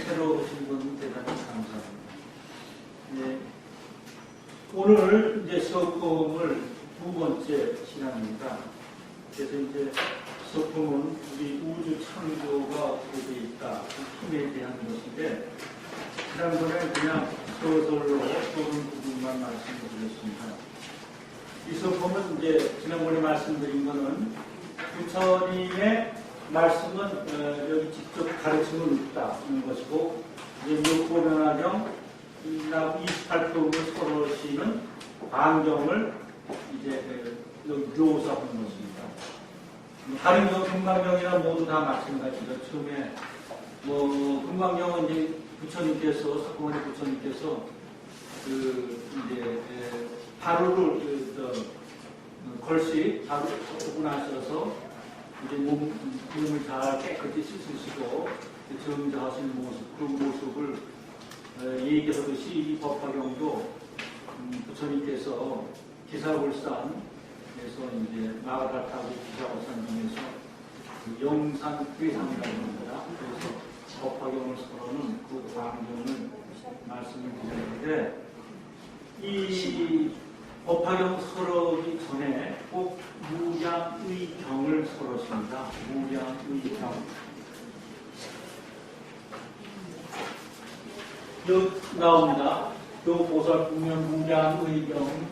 새로 오신 분 대단히 감사합니다. 네, 오늘 이제 서품을 두 번째 시간입니다. 그래서 이제 서품은 우리 우주 창조가 어떻게 되어 있다, 그 힘에 대한 것인데, 지난번에 그냥 서술로 조금 부분만 말씀드렸습니다. 이 서품은 이제 지난번에 말씀드린 거는 부처님의 말씀은 여기 직접 가르침은 없다는 것이고, 이제 묘포변화경 28품을 서러시는 광경을 이제 여기 묘사하는 것입니다. 다른 금강경이나 모두 다 마찬가지죠. 처음에 금강경은 이제 부처님께서, 석공원의 부처님께서 이제 바루를 걸씨 바로 조금 하셔서 이제 몸을 잘 깨끗이 씻으시고 정자하시는 모습, 그 모습을 얘기하듯이 이 법화경도 부처님께서 기사불산에서 이제 마가다 타고 기사불산 중에서 그 영산 회상이라고 합니다. 그래서 법화경을 서로는 그 광경을 말씀을 드렸는데, 이 법화경 서러기 전에 꼭 무량의 경을 서러십니다. 무량의 경. 여기 나옵니다. 교보살 보면 무량의 경.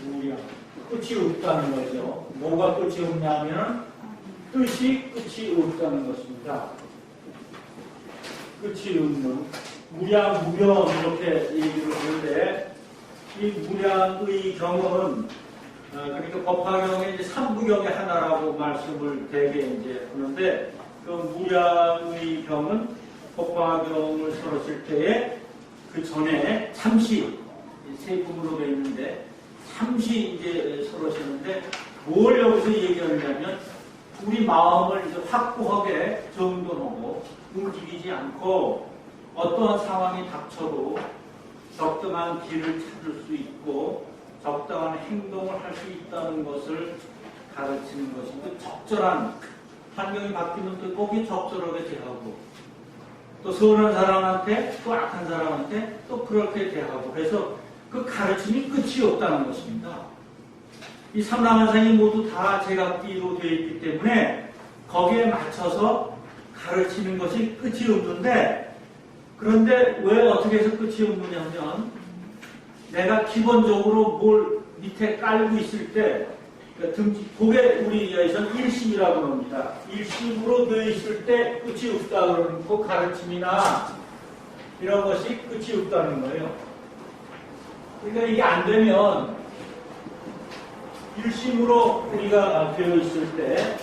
무량. 끝이 없다는 거죠. 뭐가 끝이 없냐면 뜻이 끝이 없다는 것입니다. 끝이 없는 무량, 무경 이렇게 얘기를 하는데, 이 무량의 경은 그러니까 법화경의 이제 3부경의 하나라고 말씀을 대개 이제 하는데, 그 무량의 경은 법화경을 서러실 때에 그 전에 잠시 세 부분으로 되어 있는데 잠시 이제 서러시는데, 뭘 여기서 얘기하냐면 우리 마음을 이제 확고하게 정돈하고 움직이지 않고 어떠한 상황이 닥쳐도 적당한 길을 찾을 수 있고 적당한 행동을 할 수 있다는 것을 가르치는 것인데, 적절한 환경이 바뀌면 또 거기에 적절하게 대하고, 또 선한 사람한테 또 악한 사람한테 또 그렇게 대하고, 그래서 그 가르침이 끝이 없다는 것입니다. 이 삼라만상이 모두 다 제각기로 되어 있기 때문에 거기에 맞춰서 가르치는 것이 끝이 없는데, 그런데 왜 어떻게 해서 끝이 없느냐 하면, 내가 기본적으로 뭘 밑에 깔고 있을 때, 그게 우리에서는 일심이라고 합니다. 일심으로 되어 있을 때 끝이 없다 그러고, 가르침이나 이런 것이 끝이 없다는 거예요. 그러니까 이게 안 되면, 일심으로 우리가 되어 있을 때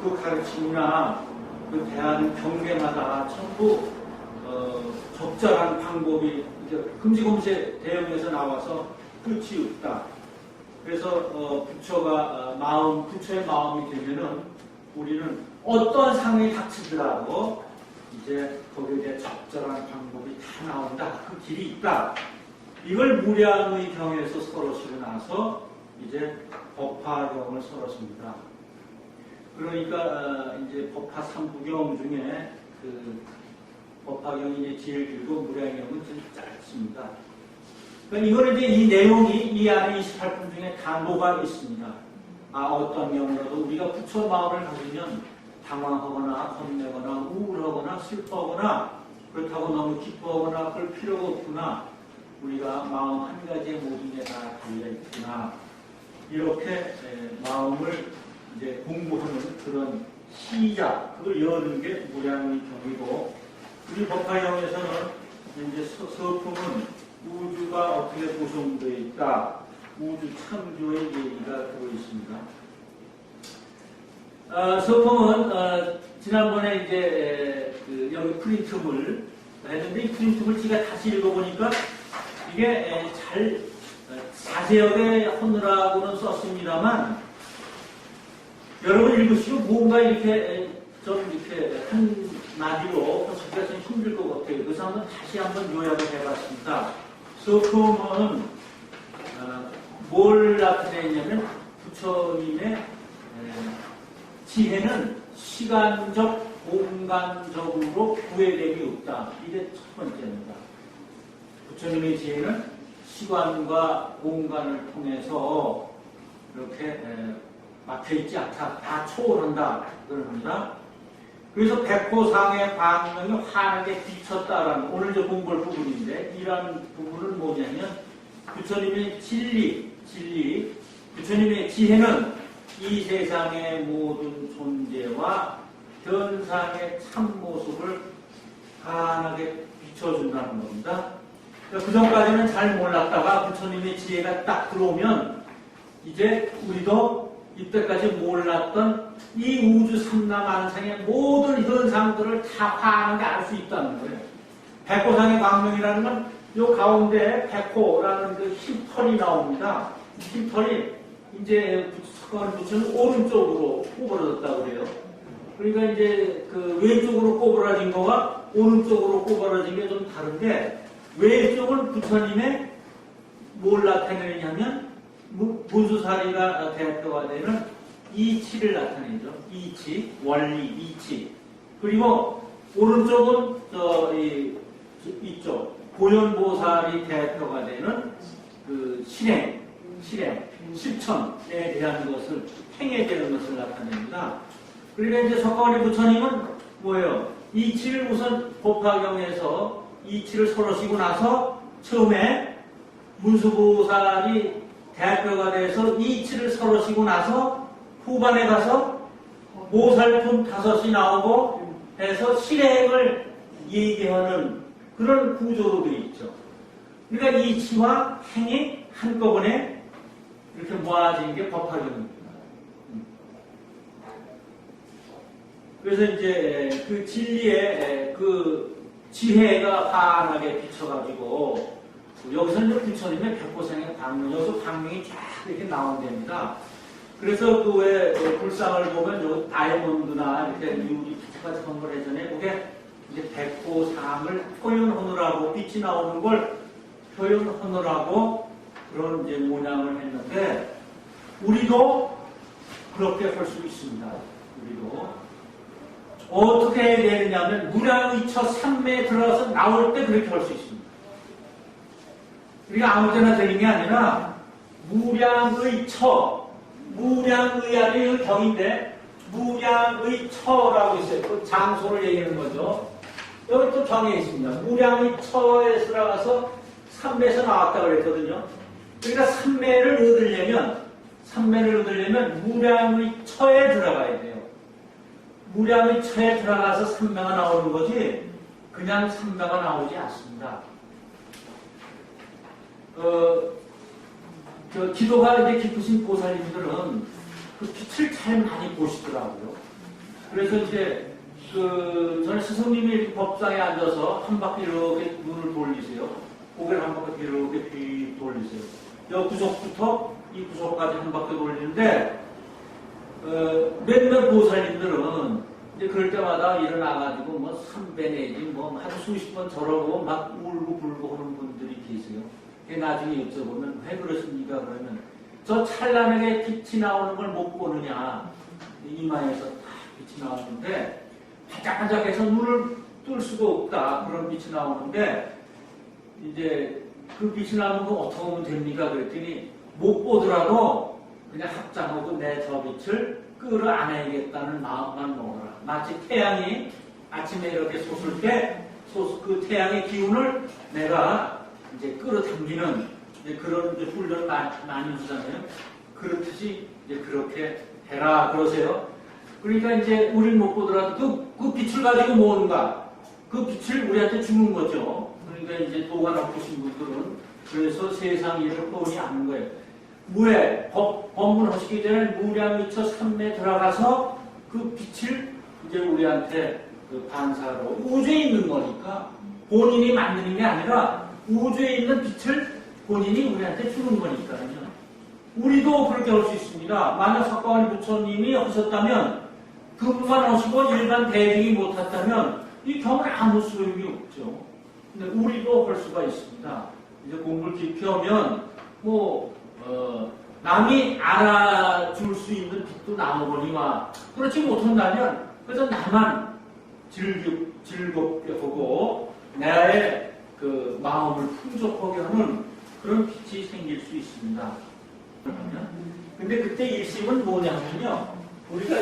그 가르침이나 그 대하는 경계마다 전부 적절한 방법이 금지검세 대응에서 나와서 끝이 없다. 그래서 부처의 마음이 되면은 우리는 어떠한 상황이 닥치더라도 이제 거기에 대해 적절한 방법이 다 나온다. 그 길이 있다. 이걸 무량의 경에서 서러시고 나서 이제 법화경을 서러십니다. 그러니까 이제 법화 3부경 중에 그 법화경이 이제 제일 길고 무량경은 좀 짧습니다. 그러니까 이거는 이제 이 내용이 이 안에 28분 중에 다 녹아 있습니다. 어떤 경우라도 우리가 부처 마음을 가지면 당황하거나 겁내거나 우울하거나 슬퍼하거나 그렇다고 너무 기뻐하거나 그럴 필요가 없구나. 우리가 마음 한 가지에 모든 게 다 달려있구나. 이렇게 마음을 이제 공부하는 그런 시작, 그걸 여는 게 무량의 경이고, 우리 법화경에서는 이제 서품은 우주가 어떻게 구성되어 있다, 우주 창조의 얘기가 들어있습니다. 서품은 지난번에 이제 여기 프린트물 했는데, 이 프린트물 제가 다시 읽어보니까 이게 잘 자세하게 하느라고는 썼습니다만, 여러분 읽으시고 뭔가 이렇게 좀 이렇게 한 마디로 하시기가 좀 힘들 것 같아요. 그래서 한번 다시 한번 요약을 해봤습니다. 소품은 뭘 나타내냐면 부처님의 지혜는 시간적, 공간적으로 구애됨이 없다. 이게 첫 번째입니다. 부처님의 지혜는 시간과 공간을 통해서 이렇게 막혀있지 않다. 다 초월한다. 그럽니다. 그래서 백호상의 광명이 환하게 비쳤다라는 오늘 저 공부할 부분인데 이러한 부분은 뭐냐면 부처님의 진리, 부처님의 지혜는 이 세상의 모든 존재와 현상의 참모습을 환하게 비춰준다는 겁니다. 그 전까지는 잘 몰랐다가 부처님의 지혜가 딱 들어오면 이제 우리도 이때까지 몰랐던 이 우주 삼라만상의 모든 현상들을 다 환하게 알 수 있다는 거예요. 백호상의 광명이라는 건 이 가운데 백호라는 그 흰털이 나옵니다. 흰털이 이제 석가모니 부처는 오른쪽으로 꼬부러졌다고 그래요. 그러니까 이제 그 왼쪽으로 꼬부러진 거와 오른쪽으로 꼬부러진 게 좀 다른데 왼쪽은 부처님의 뭘 나타내느냐면 문수사리가 대표가 되는 이치를 나타내죠. 이치, 원리, 이치. 그리고 오른쪽은 이쪽 보현보살이 대표가 되는 그 실천에 대한 것을 행해야 되는 것을 나타냅니다. 그러니까 이제 석가모니 부처님은 뭐예요? 이치를 우선 법화경에서 이치를 설하시고 나서 처음에 문수보살이 대표가 돼서 이치를 설하시고 나서 후반에 가서 보살품 5이 나오고 해서 실행을 얘기하는 그런 구조로 되어 있죠. 그러니까 이치와 행이 한꺼번에 이렇게 모아진 게 법화경입니다. 그래서 이제 그 진리의 그 지혜가 환하게 비춰가지고 여기서는 부처님의 백호상의 광명, 여기서 광명이 쫙 이렇게 나온답니다. 그래서 그 외 불상을 보면 요 다이아몬드나 이렇게 유리 비트까지 선물 예전에 그게 이제 백호상을 표현하느라고 빛이 나오는 걸 표현하느라고 그런 이제 모양을 했는데 우리도 그렇게 할 수 있습니다. 우리도 어떻게 해야 되느냐면 무량의처 삼매에 들어가서 나올 때 그렇게 할 수 있습니다. 우리가 아무 때나 되는 게 아니라 무량의처, 무량의하는 경인데 무량의처라고 있어요. 그 장소를 얘기하는 거죠. 여기 또 경에 있습니다. 무량의처에 들어가서 삼매에서 나왔다 그랬거든요. 그러니까 삼매를 얻으려면 무량의처에 들어가야 돼요. 무량의처에 들어가서 삼매가 나오는 거지 그냥 삼매가 나오지 않습니다. 기도가 이제 깊으신 보살님들은 그 빛을 잘 많이 보시더라고요. 그래서 이제 전에 스승님이 법상에 앉아서 한 바퀴 이렇게 눈을 돌리세요. 고개를 한 바퀴 이렇게 휙 돌리세요. 여 구석부터 이 구석까지 한 바퀴 돌리는데 몇몇 보살님들은 이제 그럴 때마다 일어나가지고 뭐 3배 내지 뭐 한 수십 번 저러고 막 울고 불고 하는 분들이 계세요. 나중에 여쭤보면 왜 그러십니까? 그러면 저 찬란하게 빛이 나오는 걸 못 보느냐. 이마에서 다 빛이 나오는데 반짝반짝해서 눈을 뜰 수가 없다. 그런 빛이 나오는데 이제 그 빛이 나오는 거 어떻게 하면 됩니까? 그랬더니 못 보더라도 그냥 합장하고 내 저 빛을 끌어안아야겠다는 마음만 먹어라. 마치 태양이 아침에 이렇게 솟을 때 그 태양의 기운을 내가 이제 끌어당기는 이제 그런 이제 훈련을 많이 하잖아요. 그렇듯이 이제 그렇게 해라 그러세요. 그러니까 이제 우리는 못 보더라도 그 빛을 가지고 뭐하는가? 그 빛을 우리한테 주는 거죠. 그러니까 이제 도가 높으신 분들은 그래서 세상 일을 뻔히 아는 거예요. 무에 법문하시기 전에 무량의처 삼매에 들어가서 그 빛을 이제 우리한테 그 반사로 우주에 있는 거니까 본인이 만드는 게 아니라 우주에 있는 빛을 본인이 우리한테 주는 거니까요. 우리도 그렇게 할 수 있습니다. 만약 석가모니 부처님이 하셨다면 그분만 하시고 일반 대중이 못했다면 이 경은 아무 소용이 없죠. 근데 우리도 할 수가 있습니다. 이제 공부를 깊이 하면 뭐 남이 알아줄 수 있는 빛도 나오거니와 그렇지 못한다면 그래서 나만 즐겁게 하고 나의 그 마음을 풍족하게 하는 그런 빛이 생길 수 있습니다. 근데 그때 일심은 뭐냐면요, 우리가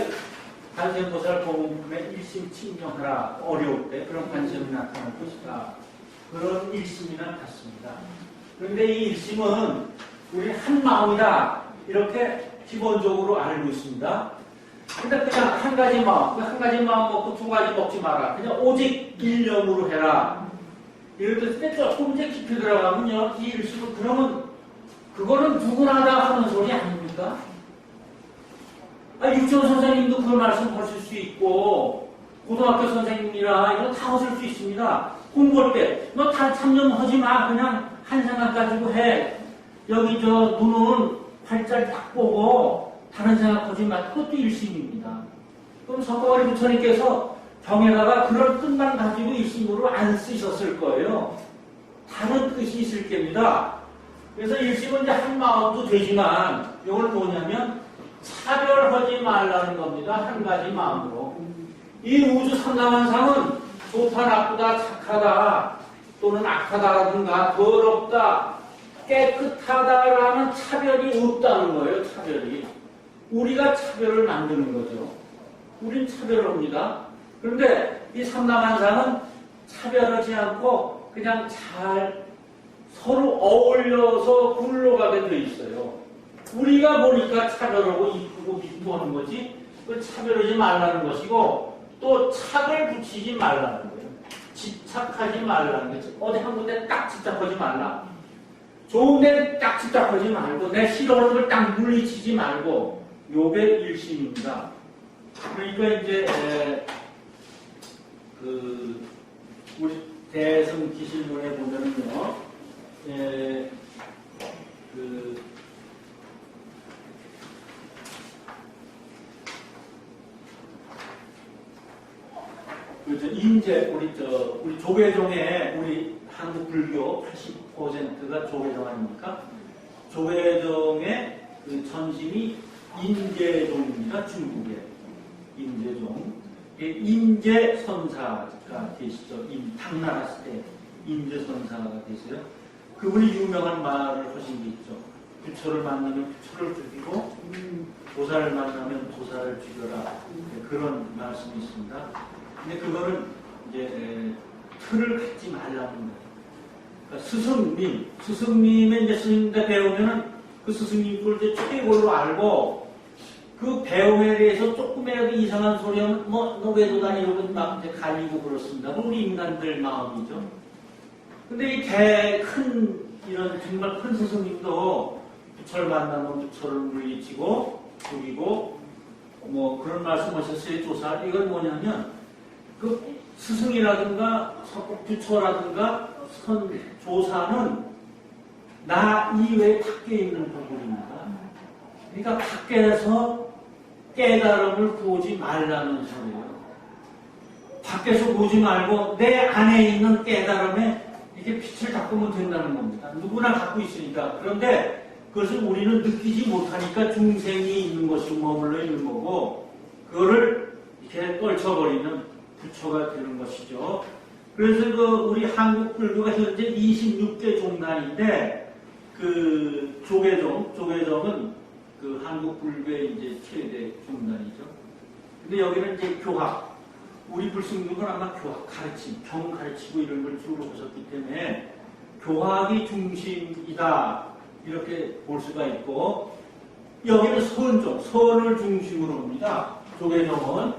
관세음보살 공부에 일심 칭령하라, 어려울 때 그런 관세음이 나타날 것이다, 그런 일심이나 같습니다. 그런데 이 일심은 우리 한 마음이다 이렇게 기본적으로 알고 있습니다. 근데 그냥 한 가지 마음 먹고 두 가지 먹지 마라, 그냥 오직 일념으로 해라, 이럴 때 조금 이제 깊이 들어가면요, 이 일심은 그러면 그거는 누구나 다 하는 소리 아닙니까? 유치원 선생님도 그 말씀 하실 수 있고, 고등학교 선생님이라 이거 다 하실 수 있습니다. 공부할 때, 너 다 참념하지 마. 그냥 한 생각 가지고 해. 여기 눈은 활짝 딱 보고, 다른 생각하지 마. 그것도 일심입니다. 그럼 석가모니 부처님께서 병에다가 그런 뜻만 가지고 일심으로 안 쓰셨을 거예요. 다른 뜻이 있을 겁니다. 그래서 일심은 이제 한 마음도 되지만, 이걸 뭐냐면, 차별하지 말라는 겁니다. 한 가지 마음으로. 이 우주 삼라만상은 좋다, 나쁘다, 착하다, 또는 악하다라든가, 더럽다, 깨끗하다라는 차별이 없다는 거예요, 차별이. 우리가 차별을 만드는 거죠. 우린 차별을 합니다. 그런데 이 삼라만상은 차별하지 않고 그냥 잘 서로 어울려서 굴러가게 돼 있어요. 우리가 보니까 차별하고 이쁘고 미워하는 거지, 그걸 차별하지 말라는 것이고, 또 착을 붙이지 말라는 거예요. 집착하지 말라는 거지. 어디 한 군데 딱 집착하지 말라. 좋은 데 딱 집착하지 말고, 내 싫어하는 걸 딱 물리치지 말고, 요게 일심입니다. 그러니까 이제, 우리 대승기실문에 보면은요, 인제 우리 조계종에 우리 한국 불교 80%가 조계종 아닙니까? 조계종의 그 전신이 인제종입니다. 중국의 인제종. 인제선사가 계시죠. 당나라 시대 인제선사가 계세요. 그분이 유명한 말을 하신 게 있죠. 부처를 만나면 부처를 죽이고 보살을 만나면 보살을 죽여라. 그런 말씀이 있습니다. 근데 그거는 이제 틀을 갖지 말라는 거예요. 그러니까 스승님의 이제 스님한테 배우면은 그 스승님 걸 이제 최고로 알고, 그 배움에 대해서 조금이라도 이상한 소리 하면 너 외도 다니고 막 이제 갈리고 그렇습니다. 우리 인간들 마음이죠. 근데 이 이런 정말 큰 스승님도 부처를 만나면 부처를 물리치고 죽이고 뭐 그런 말씀하셨어요. 조사. 이건 뭐냐면 그 스승이라든가 부처라든가 조사는 나 이외에 밖에 있는 부분입니다. 그러니까 밖에서 깨달음을 구하지 말라는 소리예요. 밖에서 보지 말고 내 안에 있는 깨달음에 이렇게 빛을 닦으면 된다는 겁니다. 누구나 갖고 있으니까. 그런데 그것을 우리는 느끼지 못하니까 중생이 있는 것이 머물러 있는 거고, 그거를 이렇게 떨쳐버리는 부처가 되는 것이죠. 그래서 우리 한국 불교가 현재 26개 종단인데, 그 조계종은 그 한국 불교의 이제 최대 종단이죠. 근데 여기는 이제 교학, 우리 불승족은 아마 교학 가르침, 경 가르치고 이런 걸 주로 하셨기 때문에 교학이 중심이다 이렇게 볼 수가 있고, 여기는 선을 중심으로 합니다. 조계종은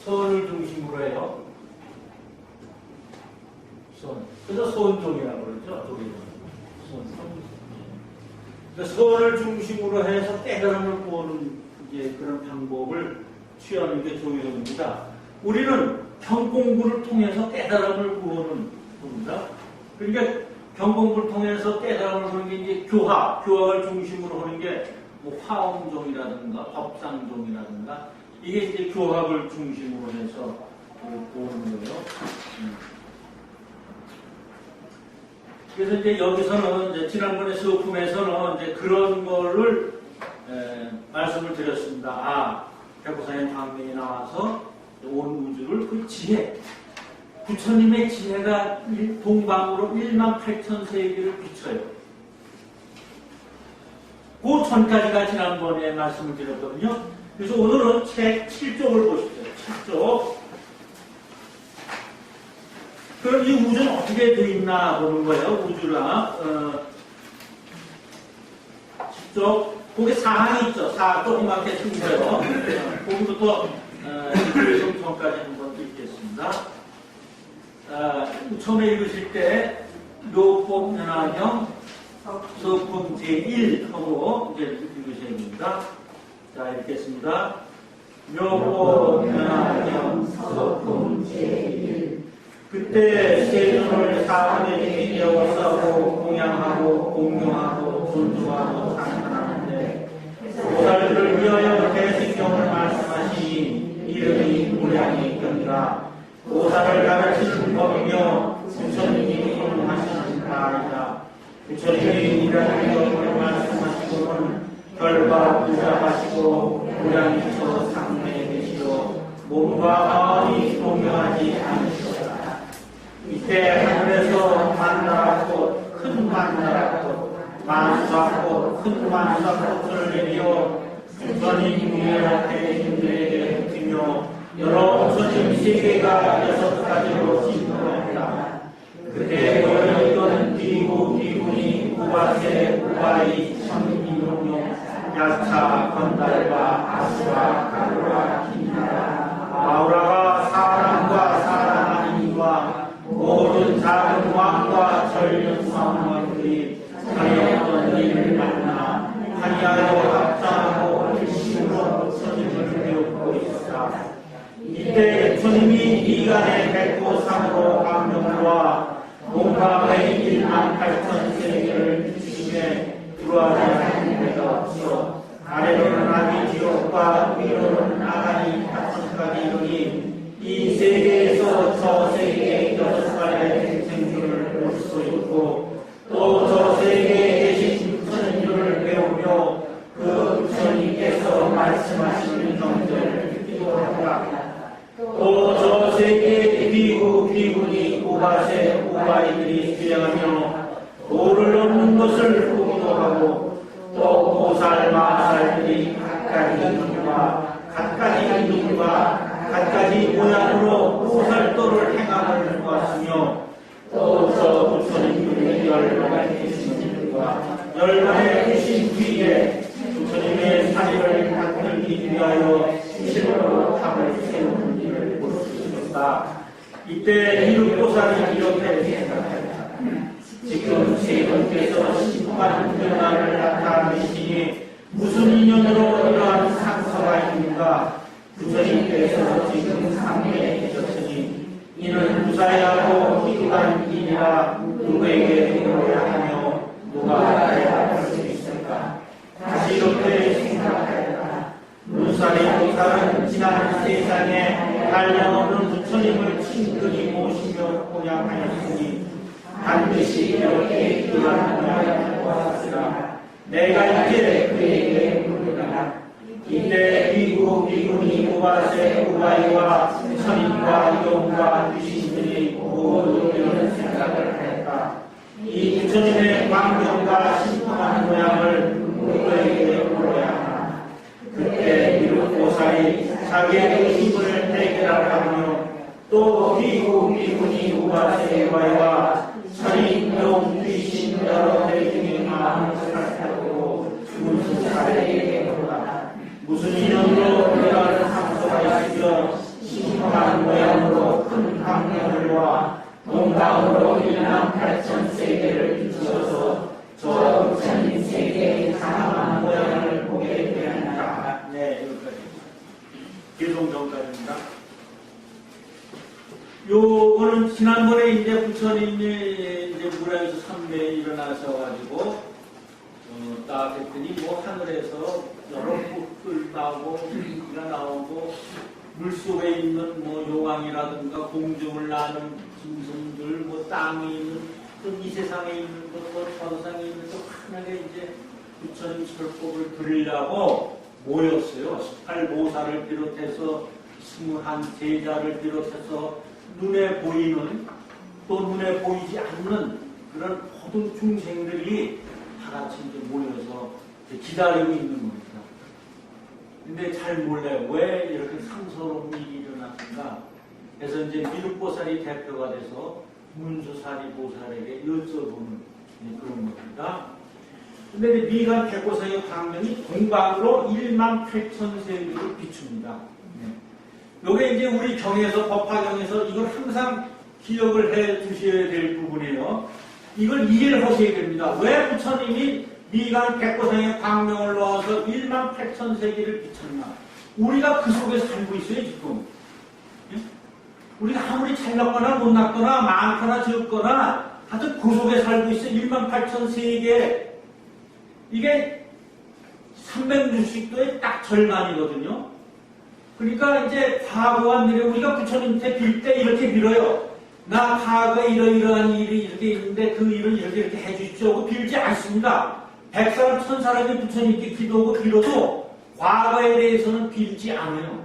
선을 중심으로 해요. 그래서 선종이라고 그러죠. 조계종. 선을 중심으로 해서 깨달음을 구하는 이제 그런 방법을 취하는 게 조계종입니다. 우리는 경공부를 통해서 깨달음을 구하는 겁니다. 그러니까 경공부를 통해서 깨달음을 하는 게 이제 교학을 중심으로 하는 게 뭐 화엄종이라든가 법상종이라든가, 이게 이제 교학을 중심으로 해서 보는 거예요. 그래서 이제 여기서는 이제 지난번에 수업품에서는 이제 그런 거를 말씀을 드렸습니다. 아, 백호사님 광명이 나와서 온 우주를 그 지혜, 부처님의 지혜가 동방으로 18,000세기를 비춰요. 그 전까지가 지난번에 말씀을 드렸거든요. 그래서 오늘은 책 7쪽을 보십시오. 7쪽. 그럼 이 우주는 어떻게 되어 있나 보는 거예요. 우주랑 10쪽. 거기 사항이 있죠. 사항 조그맣게 쓴거요. 거기부터 1쪽 전까지 한번 읽겠습니다. 처음에 읽으실 때 묘법 연화경 서품 제1 하고 이제 읽으셔야 됩니다. 자, 읽겠습니다. 묘법 연화경 서품 제1 그때 세존을 사람에게 에워싸고 공양하고 공경하고 존중하고 찬양하는데 보살들을 위하여 대승경을 말씀하시니 이름이 무량이 경이라 보살을 가르치는 법이며 부처님이 공하시는 바이다. 부처님이 무량의 경을 말씀하시고는 별과 부자하시고 무량이서 상대에 계시고 몸과 마음이 동요하지 않으시다. 이때 하늘에서 만나라꽃, 큰 만나라꽃, 만수하꽃, 큰 만수하꽃을 내려 부처님 위에 대신들에게 흩으며 여러 부처님 세계가 6가지로 진동한다. 그때 모여있던 비구, 비구니, 우바세, 우바이, 천이용용, 야차, 건달과 아수라, 가루라, 긴나라, 마우라가 사람과 사람 아닌과 모든 작은 왕과 전륜 왕들이 자연한 일을 만나 하니하여 합장하고 일심으로 부처님을 배우고 있었다. 이때 부처님이 이간의 백호상으로 강명과 동방의 18,000세계를 주심에 들어와지 않는 데가 없어 아래로는 아비 지옥과 위로는 아가니 8천까지 이르니 이 세계에서 저 세계의 6가지의 생주를 볼 수 있고 또 저 세계에 계신 부처님들을 배우며 그 부처님께서 말씀하시는 경전을 듣기도 하더라. 또 저 세계의 비구, 비구니, 우바세, 우바이들이 수행하며 도를 얻는 것을 보기도 하고 또 보살, 마살들이 각가지 이름과 각가지 이름과 갖가지 모양으로 보살도를 행함을 보았으며 또 저 부처님들의 열반에 계신 분들과 열반에 계신 뒤에 부처님의 사리를 받들기 위하여 실로 탑을 세우는 일을 볼 수 있었다. 이때 이륙보살이 이렇게 생각했다. 지금 세분께서 심판 변화를 나타내시니 무슨 인연으로 이러한 상처가 있는가? 부처님께서 지금 상계에 계셨으니 이는 무사야고 희귀한 일이라 누구에게 물어야 하며 누가 대답할 수 있을까? 다시 이렇게 생각하였다. 무사리 보살은 지난 세상에 한량없는 부처님을 친근히 모시며 공양하였으니 반드시 이렇게 귀한 모양을 보았으라. 내가 이제 그에게 물으라. 이때 비구, 비구니, 우바세, 우바이와 천인과 용과 귀신들이 모두 이런 생각을 하였다. 이 부처님의 광경과 신통한 모양을 누구에게 물어야 하나. 그때 비루보살이 자기의 의심을 해결하며 또 비구, 비구니, 우바세, 우바이와 천인, 용, 귀신 여러 대중의 마음을 살펴보고 무슨 사례에게 물어라. 무슨 인연으로 이러한 상처가 있으며 신통한 모양으로 큰 광명을와 동방으로 18,000세계를 비추어서 저 부처님 세계의 다양한 모양을 보게 되었다. 네, 여기까지. 계송정까지입니다. 요거는 지난번에 이제 부처님이 이제 무량에서 3배에 일어나셔가지고 딱 했더니 뭐 하늘에서 여러 꽃들 나오고 기가 나오고 물속에 있는 뭐 용왕이라든가 공중을 나는 짐승들 뭐 땅에 있는 또 이 세상에 있는 것, 또 저세상에 있는 것 하나게 이제 부처님 설법을 들으려고 모였어요. 18모사를 비롯해서 21제자를 비롯해서 눈에 보이는 또 눈에 보이지 않는 그런 모든 중생들이 다 같이 이제 모여서 이제 기다리고 있는 겁니다. 근데 잘 몰라요. 왜 이렇게 상서로운 일이 일어났는가? 그래서 이제 미륵보살이 대표가 돼서 문수사리 보살에게 여쭤보는 그런 겁니다. 근데 미간 백고사의 광명이 동방으로 18,000세기를 비춥니다. 요게 이제 우리 경에서, 법화경에서 이걸 항상 기억을 해 두셔야 될 부분이에요. 이걸 이해를 하셔야 됩니다. 왜 부처님이 미간 백고상의 광명을 넣어서 18,000세기를 비쳤나? 우리가 그 속에 살고 있어요, 지금. 우리가 아무리 잘났거나 못났거나 많거나 적거나 하여튼 그 속에 살고 있어요. 18,000세계. 이게 360도의 딱 절반이거든요. 그러니까 이제 과거와 미래, 우리가 부처님한테 빌 때 이렇게 빌어요. 나 과거에 이러이러한 일이 이렇게 있는데 그 일을 이렇게 해주십시오 하고 빌지 않습니다. 100사람, 1000사람이 부처님께 기도하고 빌어도 과거에 대해서는 빌지 않아요.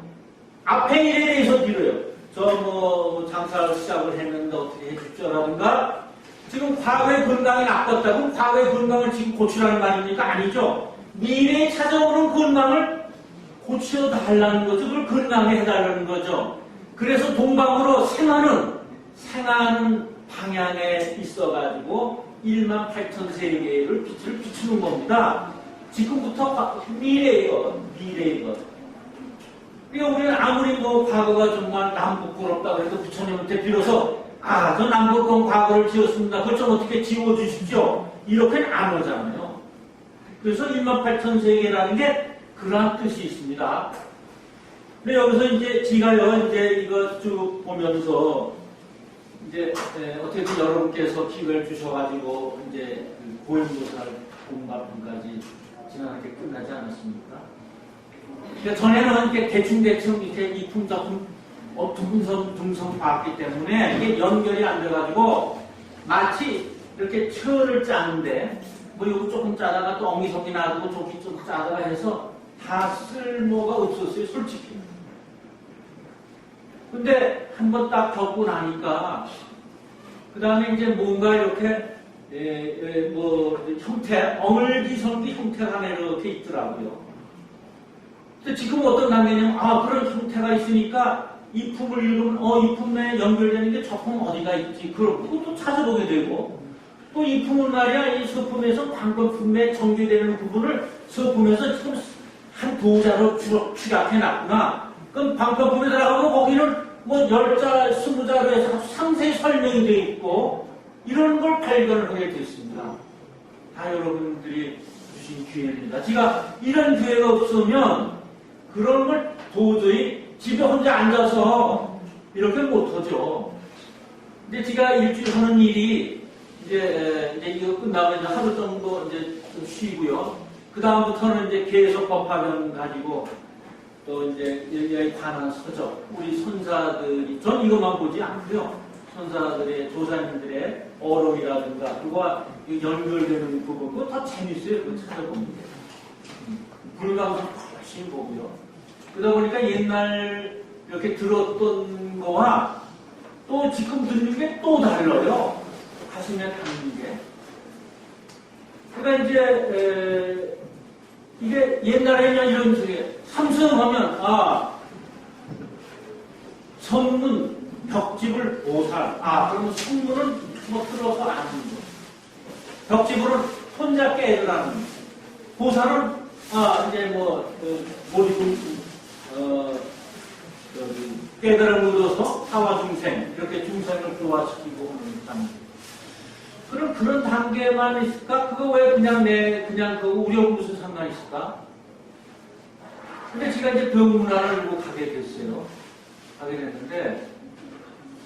앞에 일에 대해서 빌어요. 장사를 시작을 했는데 어떻게 해주십시오라든가, 지금 과거의 건강이 나빴다고 과거의 건강을 지금 고치라는 말입니까? 아니죠. 미래에 찾아오는 건강을 고쳐달라는 거죠. 그걸 건강해 해달라는 거죠. 그래서 동방으로 생하는 방향에 있어가지고 18,000세계를 빛을 비추는 겁니다. 지금부터 미래예요. 그러니까 우리는 아무리 과거가 정말 남북부럽다고 해도 부처님한테 빌어서 저 남북권 과거를 지었습니다. 그걸 좀 어떻게 지워주십시오. 이렇게는 안 오잖아요. 그래서 18,000세계라는 게 그러한 뜻이 있습니다. 근데 여기서 이제 제가요, 이제 이거 쭉 보면서 이제 어떻게든 여러분께서 기회를 주셔가지고 이제 고연보살 공부까지 지난하게 끝나지 않았습니까? 그러니까 전에는 이렇게 대충 이렇게 이품작품 둥성 봤기 때문에 이게 연결이 안 돼가지고 마치 이렇게 철을 짜는데 이거 조금 짜다가 또 엉이성이 놔두고 저기 좀 짜다가 해서 다 쓸모가 없었어요, 솔직히. 근데 한번 딱 적고 나니까 그 다음에 이제 뭔가 이렇게 형태, 어물기성기 형태가 하나 이렇게 있더라고요. 근데 지금 어떤 단계냐면 그런 형태가 있으니까 이 품을 읽으면 이 품에 연결되는 게 저 품 어디가 있지? 그것도 찾아보게 되고, 또 이 품은 말이야, 이 서품에서 관건품에 전개되는 부분을 서품에서 지금 한 도자로 추락해놨구나. 그럼 관건품에 들어가면 거기는 10자, 20자로 해서 상세히 설명이 되어 있고, 이런 걸 발견을 하게 됐습니다. 다 여러분들이 주신 기회입니다. 제가 이런 기회가 없으면 그런 걸 도저히 집에 혼자 앉아서 이렇게 못하죠. 근데 제가 일주일 하는 일이 이제 이거 끝나면 이제 하루 정도 이제 좀 쉬고요. 그 다음부터는 이제 계속 법화경 가지고 또 이제 여기에 관한 서적, 우리 선사들이, 전 이것만 보지 않고요. 선사들의, 조사님들의 어록이라든가, 그거와 연결되는 부분, 그거 더 재밌어요. 그거 찾아보면. 불광선 훨씬 보고요. 그러다 보니까 옛날 이렇게 들었던 거와 또 지금 듣는 게 또 달라요. 가슴에 담는 게. 그러니까 이제, 이게 옛날에는 이런 식의 삼성하면, 선문, 벽집을 보살. 그러면 선문은 들어서 아는 거. 벽집으로는 손잡게 애들하는 거. 보살은, 이제 깨달음을 얻어서 하와 중생, 이렇게 중생을 교화시키고 하는 단계. 그런 단계만 있을까? 그거 왜 그냥 우리하고 무슨 상관이 있을까? 근데 제가 이제 병문안을 알고 가게 됐어요. 가게 됐는데,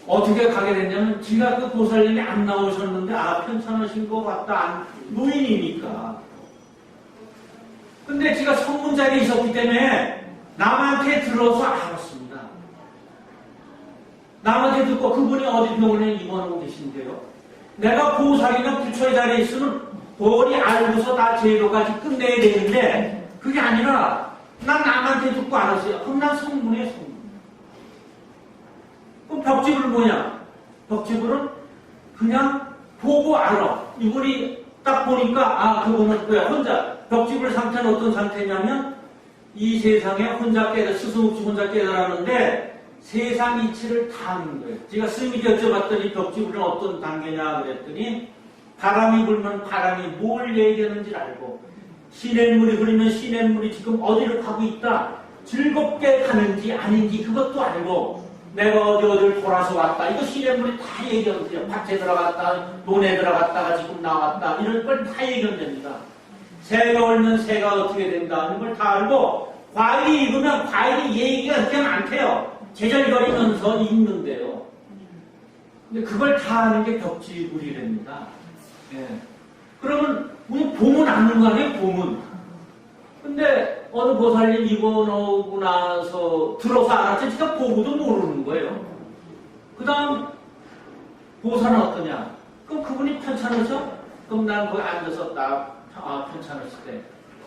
어떻게 가게 됐냐면, 제가 그 보살님이 안 나오셨는데, 편찮으신 것 같다. 노인이니까. 근데 제가 성문자리에 있었기 때문에, 남한테 들어서 알았습니다. 남한테 듣고 그분이 어디 병원에 입원하고 계신데요. 내가 보살이나 부처의 자리에 있으면 머리 알고서 다 제도까지 끝내야 되는데 그게 아니라 난 남한테 듣고 알았어요. 그럼 난 성문이에요, 성문. 그럼 벽지불은 뭐냐? 벽지불은 그냥 보고 알아. 이분이 딱 보니까 아 그분은 뭐야 혼자 벽지불 상태는 어떤 상태냐면 이 세상에 혼자 스승 없이 혼자 깨달았는데 세상 이치를 다 아는 거예요. 제가 스님께 여쭤봤더니 벽지불은 어떤 단계냐 그랬더니 바람이 불면 바람이 뭘 얘기하는지 알고 시냇물이 흐르면 시냇물이 지금 어디로 가고 있다. 즐겁게 가는지 아닌지 그것도 알고 내가 어디를 돌아서 왔다. 이거 시냇물이 다 얘기하거든요. 밭에 들어갔다, 논에 들어갔다가 지금 나왔다. 이런 걸 다 얘기합니다. 새가 얼면 새가 어떻게 된다. 이런 걸 다 알고 과일이 익으면 과일이 얘기가 그렇게 많대요. 제절거리면서 읽는데요. 근데 그걸 다 아는 게 벽지불이랍니다. 예. 그러면 우리 보문 아는 거 아니에요? 보문. 근데 어느 보살님 입원하고 나서 들어서 알았지 제가 보고도 모르는 거예요. 그 다음 보살은 어떠냐? 그럼 그분이 편찮으셔? 그럼 난 거기 앉아서 편찮으실 때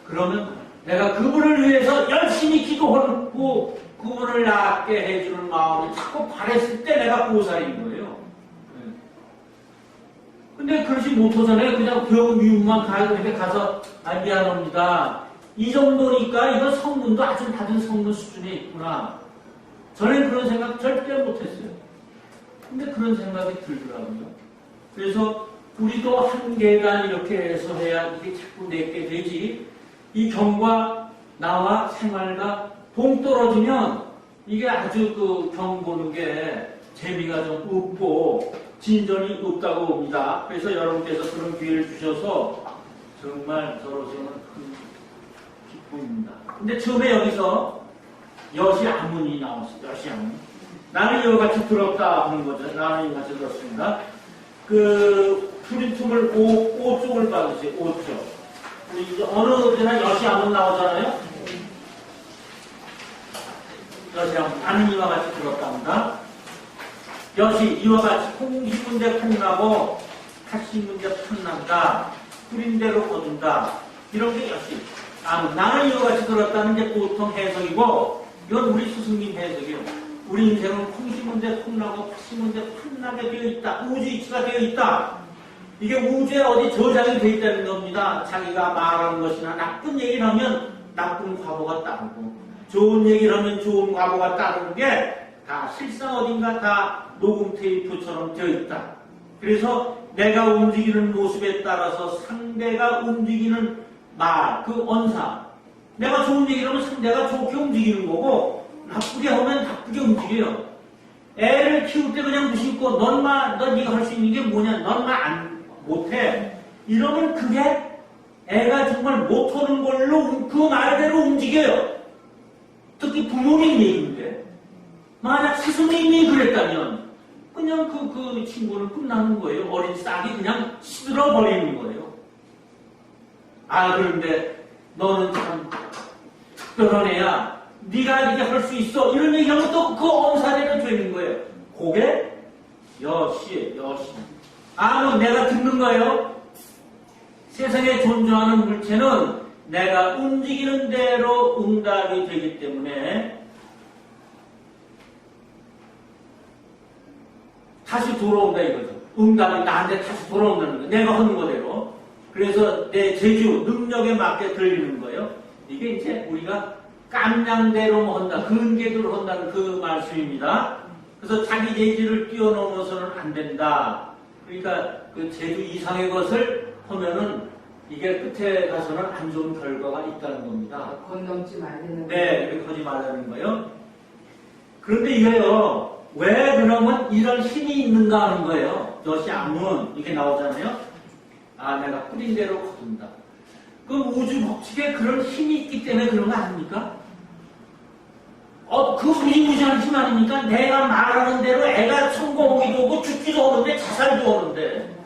그러면 내가 그분을 위해서 열심히 기도하고 그분을 낫게 해주는 마음이 자꾸 바랬을 때 내가 보살인 거예요. 근데 그러지 못하잖아요. 그냥 병 위험만 가서 미안합니다. 이 정도니까 이건 성문도 아주 낮은 성문 수준에 있구나. 저는 그런 생각 절대 못했어요. 근데 그런 생각이 들더라고요. 그래서 우리도 한 계단 이렇게 해서 해야 이게 자꾸 내게 되지. 이 경과 나와 생활과 동떨어지면 이게 아주 그 경 보는 게 재미가 좀 없고 진전이 없다고 봅니다. 그래서 여러분께서 그런 기회를 주셔서 정말 저로서는 큰 기쁨입니다. 근데 처음에 여기서 여시 아문이 나왔어요. 여시 아문. 나는 이와 같이 들었다 하는 거죠. 나는 이와 같이 들었습니다. 그 프린트물 5쪽을 받으세요. 5쪽. 어느 데나 여시 아문 나오잖아요. 여시 아문. 나는 이와 같이 들었답니다. 여시 이와 같이 홍시문제 판나고 팥시문제 판난다. 뿌린대로 거둔다. 이런 게 여시. 나는 이와 같이 들었다는 게 보통 해석이고 이건 우리 스승님 해석이에요. 우리 인생은 홍시문제 콩나고 팥시문제 판나게 되어 있다. 우주 이치가 되어 있다. 이게 우주에 어디 저장이 되어 있다는 겁니다. 자기가 말하는 것이나 나쁜 얘기를 하면 나쁜 과보가 따르고 좋은 얘기를 하면 좋은 과보가 따르는 게 다 실상 어딘가 다 녹음 테이프처럼 되어 있다. 그래서 내가 움직이는 모습에 따라서 상대가 움직이는 말, 그 언사. 내가 좋은 얘기를 하면 상대가 좋게 움직이는 거고 나쁘게 하면 나쁘게 움직여요. 애를 키울 때 그냥 무심코 넌 네가 할 수 있는 게 뭐냐? 넌 못해. 이러면 그게 애가 정말 못하는 걸로 그 말대로 움직여요. 특히 부모님 얘기인데 만약 스승님이 그랬다면 그냥 그 친구는 끝나는 거예요. 어린 싹이 그냥 시들어버리는 거예요. 그런데 너는 참 특별한 애야. 네가 이렇게 할 수 있어. 이런 얘기하면 또 그 엄살에는 되는 거예요. 그게 여시. 내가 듣는 거예요. 세상에 존재하는 물체는 내가 움직이는 대로 응답이 되기 때문에 다시 돌아온다 이거죠. 응답이 나한테 다시 돌아온다는 거예요. 내가 하는 거대로. 그래서 내 재주, 능력에 맞게 들리는 거예요. 이게 이제 우리가 깜냥대로 한다, 근계대로 한다는 그 말씀입니다. 그래서 자기 재주를 뛰어넘어서는 안 된다. 그러니까 그 재주 이상의 것을 하면은 이게 끝에 가서는 안 좋은 결과가 있다는 겁니다. 건 넘지 말라는 거예요. 네, 그렇게 하지 말라는 거예요. 그런데 이거요, 왜 그러면 이런 힘이 있는가 하는 거예요. 여시 아문 이렇게 나오잖아요. 내가 뿌린 대로 거둔다. 그 우주 법칙에 그런 힘이 있기 때문에 그런 거 아닙니까? 그 무지무지한 힘 아닙니까? 내가 말하는 대로 애가 성공하기도 하고 죽기도 하는데 자살도 하는데